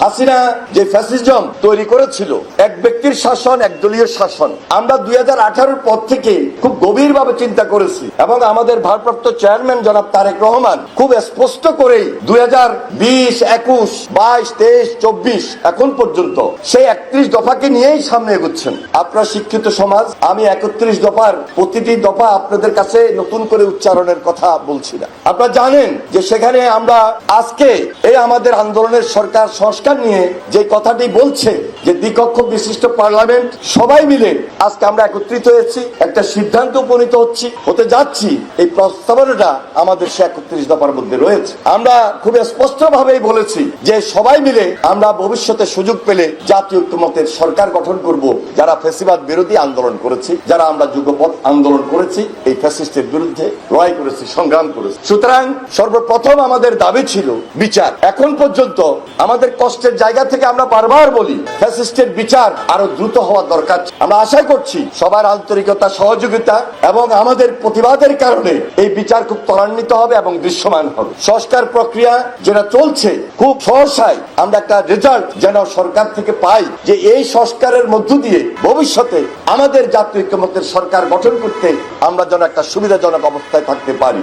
হাসিনা যে ফ্যাসিজম তৈরি করেছিল, এক ব্যক্তির শাসন, একদলীয় শাসন, আমরা 2018 পর থেকে খুব গভীরভাবে চিন্তা করেছি এবং আমাদের ভারপ্রাপ্ত চেয়ারম্যান জনাব তারেক রহমান খুব স্পষ্ট করেই 2020, 21, 22, 23, 24 এখন পর্যন্ত সেই 31 দফাকে নিয়েই সামনে এগোচ্ছেন। আপনারা শিক্ষিত সমাজ, আমি 31 দফার প্রতিটি দফা আপনাদের কাছে নতুন করে উচ্চারণের কথা বলছি না। আপনারা জানেন যে সেখানে আমরা আজকে এই আমাদের আন্দোলনের সরকার সংস্কার নিয়ে যে কথাটি বলছে যে দ্বিকক্ষ বিশিষ্ট পার্লামেন্ট সবাই মিলে আজকে আমরা একত্রিত হয়েছি, একটা সিদ্ধান্ত উপনীত হতে যাচ্ছি। এই প্রস্তাবনাটা আমাদের 31 দফার মধ্যে রয়েছে। আমরা খুব স্পষ্ট ভাবেই বলেছি যে সবাই মিলে আমরা ভবিষ্যতে সুযোগ পেলে জাতীয় ঐক্যমত্যের সরকার গঠন করব, যারা ফ্যাসিবাদ বিরোধী আন্দোলন করেছি, যারা আমরা যুগপৎ আন্দোলন করেছি, এই ফ্যাসিস্টের বিরুদ্ধে লড়াই করেছি, সংগ্রাম করেছি। সুতরাং সর্বপ্রথম আমাদের দাবি ছিল বিচার। এখন পর্যন্ত আমাদের কষ্টের জায়গা থেকে আমরা বারবার বলি ফ্যাসিস্টের বিচার আরো দ্রুত হওয়া দরকার। আমরা আশা করছি সবার আন্তরিকতা, সহযোগিতা এবং আমাদের প্রতিবাদের কারণে এই বিচার খুব ত্বরান্বিত হবে এবং দৃশ্যমান হবে। সংস্কার প্রক্রিয়া যেটা চলছে খুব সহসায় আমরা একটা রেজাল্ট যেন সরকার থেকে পাই, যে এই সংস্কারের মধ্য দিয়ে ভবিষ্যতে আমাদের জাতীয় ঐক্যমত্যের সরকার গঠন করতে আমরা যেন একটা সুবিধাজনক অবস্থায় থাকতে পারি।